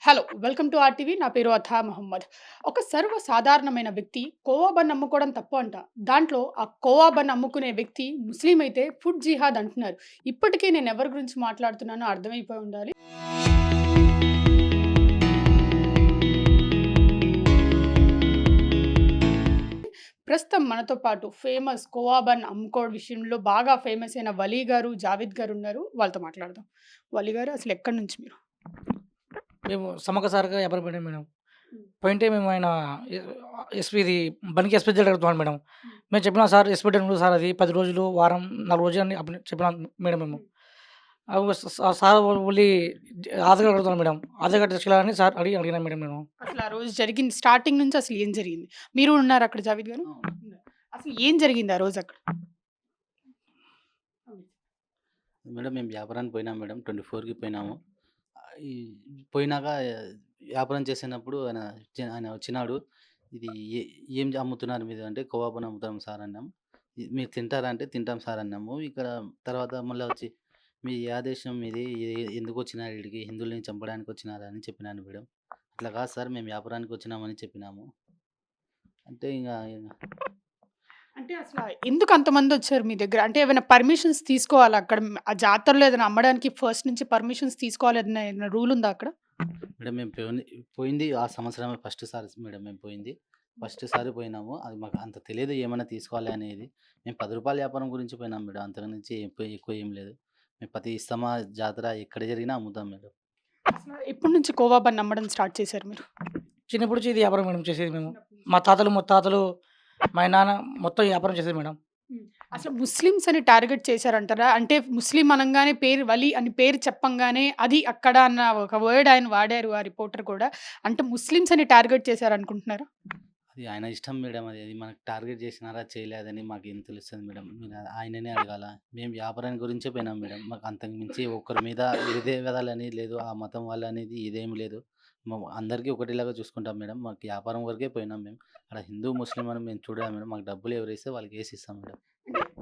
Hello! Welcome to RTV. నా పేరు అథా మహమ్మద్. ఒక సర్వసాధారణమైన వ్యక్తి కోవా బన్ అమ్ముకోవడం తప్పు అంట. దాంట్లో ఆ కోవా బన్ అమ్ముకునే వ్యక్తి ముస్లిం అయితే ఫుడ్ జిహాద్ అంటున్నారు. ఇప్పటికే నేను ఎవరి గురించి మాట్లాడుతున్నానో అర్థమైపోయి ఉండాలి. ప్రస్తుతం మనతో పాటు ఫేమస్ కోవా బన్ అమ్ముకోవడం విషయంలో బాగా ఫేమస్ అయిన వలీ గారు, జావేద్ గారు ఉన్నారు. వాళ్ళతో మాట్లాడదాం. వలీ గారు అసలు ఎక్కడి నుంచి మీరు? మేము సమగ్ర సార్‌గా వ్యాపారం పెట్టాం మేడం. హ్మ్. పోయింటే మేము ఆయన ఎ ఎస్పీది బండికి ఎస్పీ జెడ్ అడుగుతున్నాం మేడం. హ్మ్. మేము చెప్పినాం సార్ ఎస్పీ జెడ్ ఉండదు సార్ అది 10 రోజులు, వారం, 4 రోజులు అని అప్పుడు చెప్పినాం మేడం మేము. హ్మ్. సార్ మళ్ళీ ఆధార్ కార్డ్ అడుగుతున్నాం మేడం. ఆధార్ కార్డ్ తీసుకెళ్ళాలని సార్ అడిగినాం మేడం నేను. అసలు ఆ రోజు జరిగింది స్టార్టింగ్ నుంచి అసలు ఏం జరిగింది? మీరు ఉన్నారా అక్కడ జావేద్ గారు? అవును. ఉన్నారు. అసలు ఏం జరిగింది ఆ రోజు అక్కడ? మేడం మేము వ్యాపారానికి పోయినాం మేడం. 24కి పోయినాము. ఈ పోయినాక వ్యాపారం చేసేటప్పుడు ఆయన వచ్చినాడు. ఇది ఏ ఏం అమ్ముతున్నారు మీరు అంటే కబాబుని అమ్ముతాం సార్ అన్నాం. మీరు తింటారా అంటే తింటాం సార్ అన్నాము. ఇక్కడ తర్వాత మళ్ళా వచ్చి మీ ఏ దేశం మీది ఎందుకు వచ్చినారు ఈడికి హిందువులని చంపడానికి వచ్చినారా అని చెప్పినాను మేడం. అట్లా కాదు సార్ మేము వ్యాపారానికి వచ్చినామని చెప్పినాము. అంటే అంటే అసల ఎందుకు అంతమందొచ్చారు మీ దగ్గర? అంటే ఏమైనా పర్మిషన్స్ తీసుకోవాలా అక్కడ? ఆ జాతరలో ఏదైనా అమ్మడానికి ఫస్ట్ నుంచి పర్మిషన్స్ తీసుకోవాలి ఏదైనా రూల్ ఉందా అక్కడ? మేడం మేము పోయింది ఆ సంవత్సరమే ఫస్ట్ సారి మేడం మేము పోయింది. ఫస్ట్ సారి పోయినాము. అది మాకు అంత తెలీదు ఏమన్నా తీసుకోవాలి అనేది. మేము రూ. 10 వ్యాపారం గురించి పోయినాం మేడం. అంతకు మించి ఎక్కువ ఏం లేదు. మేము ప్రతి ఇస్తమా జాతర ఎక్కడ జరిగినా అమ్ముతాం మేడం. అసల ఎప్పటి నుంచి కోవా బన్ అమ్మడం స్టార్ట్ చేశారు మీరు? చిన్నప్పటి నుంచి ఇది వ్యాపారం మేడం చేసేది మేము. చిన్నప్పటి నుంచి. మా తాతలు, ముత్తాతలు, మా నాన్న మొత్తం వ్యాపారం చేసేది మేడం. హ్మ్. అసలు ముస్లిమ్స్ అని టార్గెట్ చేశారంటారా? అంటే ముస్లిం అనంగానే పేరు వలి అని పేరు చెప్పంగానే అది అక్కడ అన్న ఒక వర్డ్ ఆయన వాడారు ఆ రిపోర్టర్ కూడా. అంటే ముస్లిమ్స్ అని టార్గెట్ చేశారనుకుంటున్నారా? అది ఆయన ఇష్టం మేడం అది. అది మనకు టార్గెట్ చేసినారా చేయలేదని మాకేం తెలుస్తది మేడం. మీరు ఆయననే అడగాల. మేము వ్యాపారం గురించే పోయినాం మేడం. మాకు అంతకు మించి ఒకరి మీద ఇదే విధాలని లేదు. ఆ మతం వాళ్ళనేది ఇదేం లేదు. అందరికీ ఒకటిలాగా చూసుకుంటాం మేడం. మాకు వ్యాపారం వరకే పోయినాం మేము. అక్కడ హిందూ, ముస్లిం అని మేము చూడము మేడం. మాకు డబ్బులు ఎవరిస్తే వాళ్ళకి ఏసిస్తాం మేడం.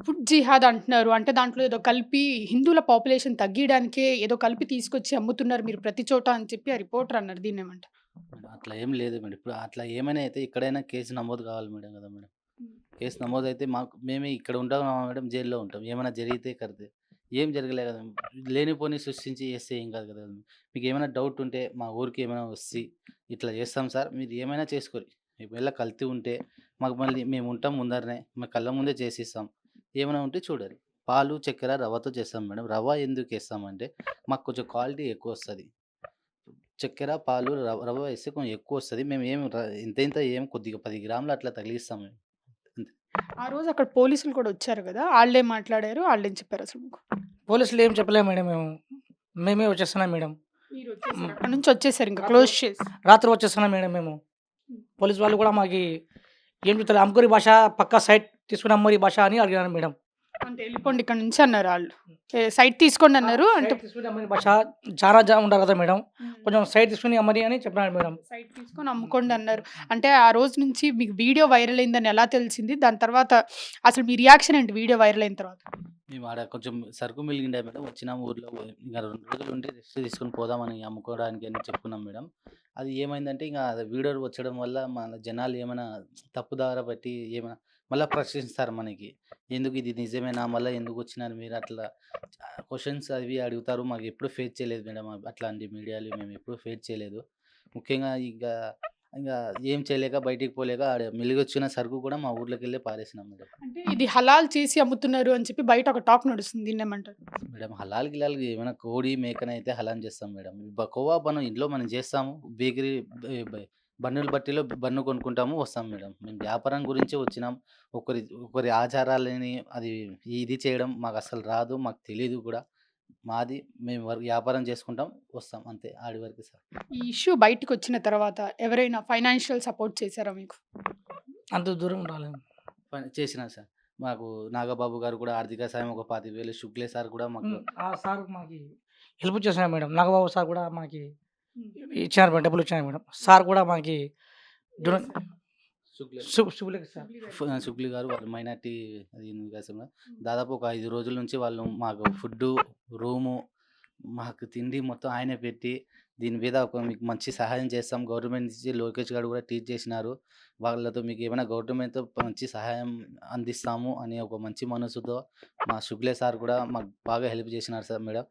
ఫుడ్ జిహాద్ అంటున్నారు. అంటే దాంట్లో ఏదో కలిపి హిందువుల పాపులేషన్ తగ్గియడానికే ఏదో కలిపి తీసుకొచ్చి అమ్ముతున్నారు మీరు ప్రతి చోట అని చెప్పి ఆ రిపోర్టర్ అన్నారు. దీన్నేమంటారు? మేడం అట్లా ఏం లేదు మేడం. ఇప్పుడు అట్లా ఏమైనా అయితే ఎక్కడైనా కేసు నమోదు కావాలి మేడం కదా మేడం. హ్మ్. కేసు నమోదైతే మేమే ఇక్కడ ఉంటాం మేడం, జైల్‌లో ఉంటాం. ఏమైనా జరిగితే కడితే. ఏం జరగలే కదా! లేనిపోని సృష్టించి చేస్తే ఏం కాదు కదా! మీకేమైనా డౌట్ ఉంటే మా ఊరికి ఏమైనా వస్తే ఇట్లా చేస్తాం సార్. మీరు ఏమైనా చేసుకోరి. ఒకవేళ కల్తీ ఉంటే మాకు మళ్ళీ మేము ఉంటాం ముందరనే. మా కళ్ళ ముందే చేసిస్తాం. ఏమైనా ఉంటే చూడరి. పాలు, చక్కెర, రవ్వతో చేస్తాం మేడం. రవ్వ ఎందుకేస్తామంటే మాకు కొంచెం క్వాలిటీ ఎక్కువొస్తది. చక్కెర, పాలు, రవ్వ వేస్తే కొంచెం ఎక్కువొస్తది. మేము ఏం ఇంత ఇంత ఏం కొద్దిగా 10 గ్రాములు అట్లా తగిలిస్తాం మేము. అంతే. ఆ రోజు అక్కడ పోలీసులు కూడా వచ్చారు గదా! ఆళ్ళేం మాట్లాడారు? ఆళ్ళేం చెప్పారసలు మీకు? పోలీసులు ఏం చెప్పలేము మేడం మేము. మేమే వచ్చేస్తున్నాం మేడం. మీరొచ్చేసారు. హ్మ్. అక్కడి నుంచి వచ్చేసారు ఇంకా రాత్రి క్లోజ్ చేసి. రాత్రి వచ్చేస్తున్నాం మేడం మేము. హ్మ్. పోలీస్ వాళ్ళు కూడా మాకి ఏం చెప్తారు అమ్కూరి భాష పక్కా సైట్ తీసుకొని అమ్మరి భాష అని అడిగారు మేడం. అంటే ఎళ్ళిపోండి ఇక్కడి నుంచి అన్నారు ఆళ్ళు. సైట్ తీసుకోండి అన్నారు. అంటే సైట్ తీసుకొని అమ్మరి భాష చాలా ఉండాలి కదా మేడం. హ్మ్. కొంచెం సైట్ తీసుకొని అమ్మరి అని చెప్పినారు మేడం. సైట్ తీసుకొని అమ్ముకోండి అన్నారు. అంటే ఆ రోజు నుంచి మీకు వీడియో వైరల్ అయిందని ఎలా తెలిసింది? దాని తర్వాత అసలు మీ రియాక్షన్ ఏంటి వీడియో వైరల్ అయిన తర్వాత? మేము ఆడ కొంచెం సరుకు మిలిగిండే మేడం. వచ్చినాము ఊర్లో ఇంక 2 రోజులు ఉండి రెస్ట్ తీసుకొని పోదామని అమ్ముకోవడానికి అని చెప్పుకున్నాం మేడం. అది ఏమైందంటే ఇంక అది వీడియో వచ్చడం వల్ల మన జనాలు ఏమైనా తప్పుదార పట్టి ఏమైనా మళ్ళా ప్రశ్నిస్తారు మనకి. ఎందుకు ఇది నిజమేనా? మళ్ళా ఎందుకొచ్చినారు మీరు అట్లా క్వెషన్స్ అవి అడుగుతారు. మాకు ఎప్పుడు ఫేస్ చేయలేదు మేడం. అట్లాంటి మీడియాలు మేము ఎప్పుడు ఫేస్ చేయలేదు. ముఖ్యంగా ఇంగ ఏం చేయలేక బయటికి పోలేక ఆడ మిలిగొచ్చిన సరుకు కూడా మా ఊర్లోకెళ్ళే పారేసినాం మేడం. అంటే ఇది హలాల్ చేసి అమ్ముతున్నారు అని చెప్పి బయట ఒక టాక్ నడుస్తుంది. దీన్నేమంటారు? మేడం హలాల్ గిలాల్ ఏమైనా కోడి, మేకనైతే హలాల్ చేస్తాం మేడం. కోవా బన్ ఇంట్లో మనం చేస్తాము. బేకరీ బె బె బన్నుల బట్టీలో బన్ను కొనుక్కుంటాము, వస్తాం మేడం. మేము వ్యాపారం గురించే వచ్చినాం. ఒకరి ఒకరి ఆచారాలని అది ఇది చేయడం మాకస్సలు రాదు. మాకు తెలీదు కూడా. మాది మేము వ్యాపారం చేసుకుంటాం, వస్తాం అంతే. ఆడి వరకే సార్. ఈ ఇష్యూ బయటికొచ్చిన తర్వాత ఎవరైనా ఫైనాన్షియల్ సపోర్ట్ చేసారా మీకు? అంత దూరం రాలేము. పని చేసినా సార్. మాకు నాగబాబు గారు కూడా ఆర్థిక సాయం ఒక 25,000 శుక్లే సార్ కూడా మాకు ఆ సార్ మాకి హెల్ప్ చేసినారు మేడం. నాగబాబు సార్ కూడా మాకి హ్మ్. ఇచ్చారు మేడం. డబ్బులు ఇచ్చారు మేడం. సార్ కూడా మాకి ఏ దుర సార్? శుక్లే శుభలేఖ సార్. సుబ్లీ గారు. శుక్లి గారు వాళ్ళు మైనారిటీ అది నివాసంగా హ్మ్. దాదాపు ఒక 5 రోజుల నుంచి వాళ్ళు మాకు ఫుడ్డు, రూము, మాకు తిండి మొత్తం ఆయనే పెట్టి దీని మీద ఒక మీకు మంచి సహాయం చేస్తాం. గవర్నమెంట్ నుంచి లోకేష్ గారు కూడా ట్వీట్ చేసినారు. వాళ్ళతో మీకు ఏమైనా గవర్నమెంట్‌తో మంచి సహాయం అందిస్తాము అనే ఒక మంచి మనసుతో మా షుగ్లే సార్ కూడా మాకు బాగా హెల్ప్ చేసినారు సార్ మేడం.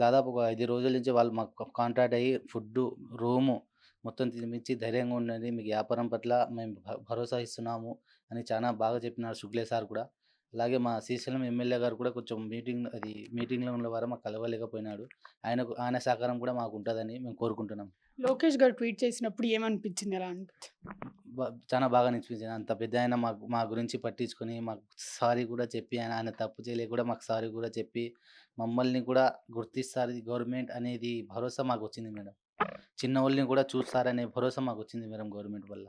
దాదాపు ఒక 5 రోజుల నుంచి వాళ్ళు మాకు కాంటాక్ట్ అయ్యి ఫుడ్డు, రూము మొత్తం తినిపించి ధైర్యంగా ఉండండి. మీకు వ్యాపారం పట్ల మేము భరోసా ఇస్తున్నాము అని చాలా బాగా చెప్పినారు షుగ్లే సార్ కూడా. అలాగే మా శ్రీశైలం ఎమ్మెల్యే గారు కూడా కొంచెం మీటింగ్‌లో ఉన్న వారు మాకు కలవలేకపోయినాడు. ఆయన సహకారం కూడా మాకుంటదని మేము కోరుకుంటున్నాం. లోకేష్ గారు ట్వీట్ చేసినప్పుడు ఏమనిపించింది? ఎలా అనిపించింది? చాలా బాగా అనిపించింది. అంత పెద్దాయన మా గురించి పట్టించుకొని మాకు సారీ కూడా చెప్పి ఆయన తప్పు చేయలేక కూడా మాకు సారీ కూడా చెప్పి మమ్మల్ని కూడా గుర్తిస్తారు గవర్నమెంట్ అనేది భరోసా మాకొచ్చింది మేడం. చిన్నోళ్ళని కూడా చూస్తారనే భరోసా మాకొచ్చింది మేడం గవర్నమెంట్ వల్ల.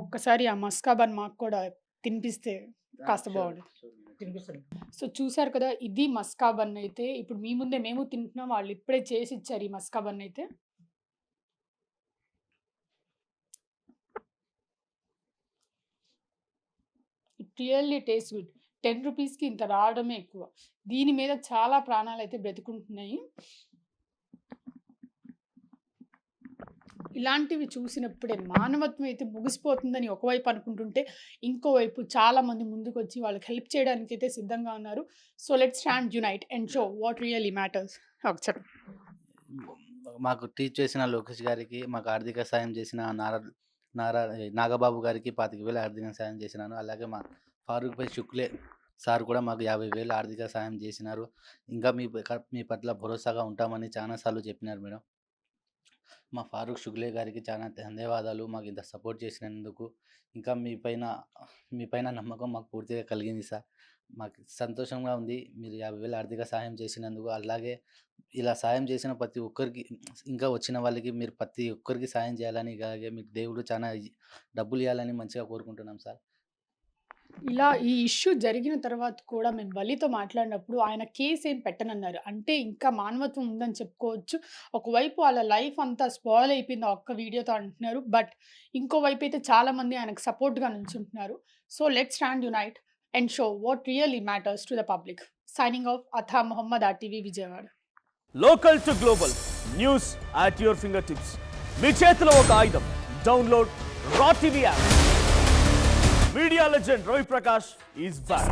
ఒక్కసారి ఆ మస్కా బన్ మాకు కూడా తినిపిస్తే కాస్త బాగుండేది. తినిపిస్తాను. సో చూసారు కదా, ఇది మస్కా బన్ అయితే. ఇప్పుడు మీ ముందే మేము తింటున్నాం. వాళ్ళు ఇప్పుడే చేసి ఇచ్చారు ఈ మస్కా బన్ అయితే. It really taste good. 10 రూపీస్‌కి ఇంత రావడమే ఎక్కువ. దీని మీద చాలా ప్రాణాలైతే బ్రతికుంటున్నాయి. ఇలాంటివి చూసినప్పుడే మానవత్వం అయితే ముగిసిపోతుందని ఒకవైపు అనుకుంటుంటే, ఇంకోవైపు చాలామంది ముందుకొచ్చి వాళ్ళకి హెల్ప్ చేయడానికైతే సిద్ధంగా ఉన్నారు. So let's stand unite and show what really matters. చెప్పండి. మాకు ట్వీట్ చేసిన లోకేష్ గారికి, మాకు ఆర్థిక సాయం చేసిన నాగబాబు గారికి 25,000 ఆర్థిక సాయం చేసినాను. అలాగే మా ఫారూక్ భాయ్ షుక్లే సార్ కూడా మాకు 50,000 ఆర్థిక సాయం చేసినారు. ఇంకా మీ పట్ల భరోసాగా ఉంటామని చాలా సార్లు చెప్పినారు మేడం. మా ఫారూక్ షుగ్లే గారికి చాలా ధన్యవాదాలు మాకు ఇంత సపోర్ట్ చేసినందుకు. ఇంకా మీ పైన నమ్మకం మాకు పూర్తిగా కలిగింది సార్. మాకు సంతోషంగా ఉంది మీరు 50,000 ఆర్థిక సహాయం చేసినందుకు. అలాగే ఇలా సాయం చేసిన ప్రతి ఒక్కరికి, ఇంకా వచ్చిన వాళ్ళకి మీరు ప్రతి ఒక్కరికి సాయం చేయాలని, అలాగే మీకు దేవుడు చాలా డబ్బులు ఇవ్వాలని మంచిగా కోరుకుంటున్నాం సార్. ఇలా ఈ ఇష్యూ జరిగిన తర్వాత కూడా మేము వలితో మాట్లాడినప్పుడు ఆయన కేస్ ఏం పెట్టనన్నారు. అంటే ఇంకా మానవత్వం ఉందని చెప్పుకోవచ్చు. ఒకవైపు వాళ్ళ లైఫ్ అంతా స్పాయిల్ అయిపోయింది ఆ ఒక్క వీడియోతో అంటున్నారు. బట్ ఇంకోవైపు అయితే చాలామంది ఆయనకు సపోర్ట్‌గా నిల్చుంటున్నారు. So let's stand unite and show what really matters to the public. Signing off Atha Mohammed, RTV Vijayawada. Local to global news at your finger tips. మీ చేతిలో ఒక ఆయుధం. డౌన్లోడ్ రా TV app. Media legend Ravi Prakash is back.